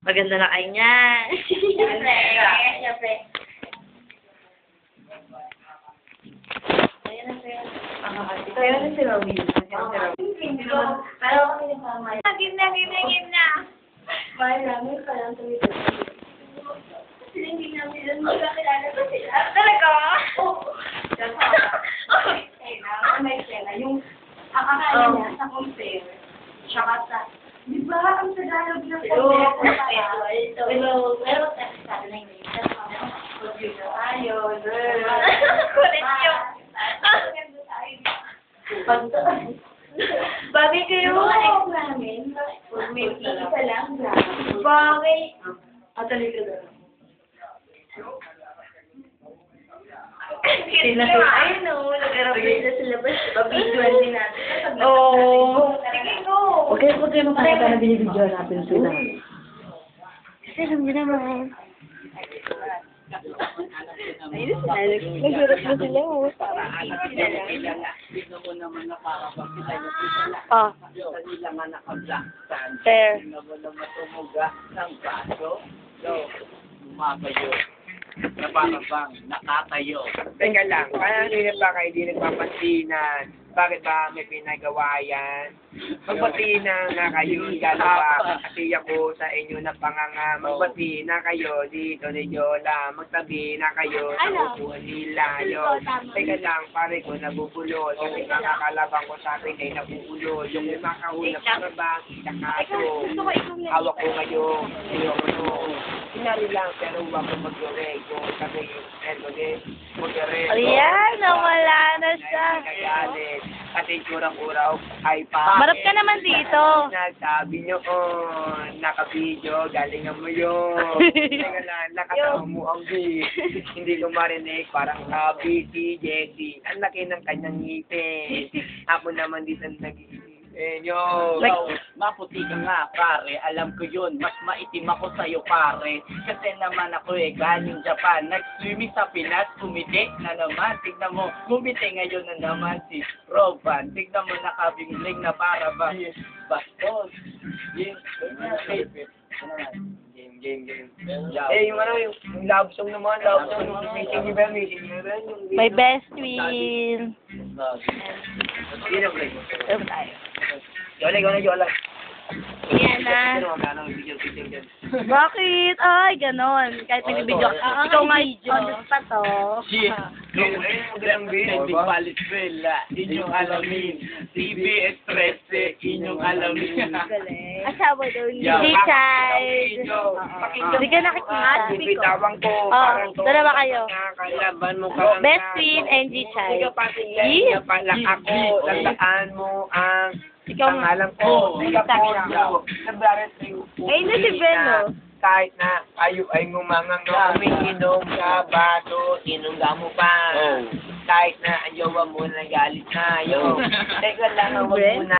Maganda na kayo niyan. Siyempre. Siyempre. Kaya na si Robin. Parang kami nagpamay. Gina. Mahal namin pa lang tumito. Kasi hindi namin magkakilala ko sila. Talaga? Oo. May pera. Yung akakala niya sa compare. Tsaka sa, di ba ang Tagalog na compare? Pero sabi na English. Computer tayo. Kulit yun. Bagay kayo. Ex namin. May isa lang. Bagay. Atuloy ka doon. Ay, no. Nag-aerobate na sila ba? Pabidyoan din natin. Oo. Sige, go. Huwag kayo makakita na binibidyo natin sila. Kasi alam niyo naman. Ayun sila. Nagurot na sila. Oh. Fair. Na parang bang nakatayo. Teka lang, parang hindi pa kayo di nagpapansinan. Bakit ba may pinagawa yan? Magbati na kayo, galawa. Kasi ako sa inyo na panganga. Magbati na kayo dito ni Yola. Magtabi na kayo sa upuan nila. Teka lang, pare ko nabubulol. Kasi mga kalabang ko sa akin ay nabubulol. Yung makahulap na bang itakaso. Hawak ko ngayon. Sinari lang, pero huwag ko mag-direct. Kung sabi yung mag-direct. Ayan, nawala na siya. Kasi kurang-uraw ay pa. Marap ka naman dito. Nagsabi nyo, naka-video, galingan mo yun. Teka lang, nakatawa mo ang beat. Hindi ko marinig, parang sabi si Jessie. Ang laki ng kanyang ngipin. Ako naman dito nag-iisip. Maputi ka nga, pare. Alam ko yun. Mas maitim ako sa'yo, pare. Kasi naman ako galing Japan. Nag-swimming sa Pinas, kumiti na naman. Tignan mo, kumiti ngayon na naman si Roban. Tignan mo, nakabingling na para ba? Bastos. Game. Yung love song naman, love song. Yung missing you ba? My best twin. Sino ba? Yola. Yan na. Bakit? Ay, ganon. Kahit binibidyo ka. Ikaw nga, on the spot, oh. Hindi palit sila, inyong alamin. TBS 13, inyong alamin. Asawa daw niya. Si Child. Hindi ka nakikita. Bitawan ko. Dalawa kayo. Kalaban mo ka. Best twin and G Child. Sige pala ako. Tandaan mo ang Ikaw nga. pangalan ko. Ay, na si Ben, oh. Kahit na kayo ay ngumangang umiinom ka bato, inungga mo pa. Kahit na ang jowa mo nagalit na. Teka lang, huwag mo na.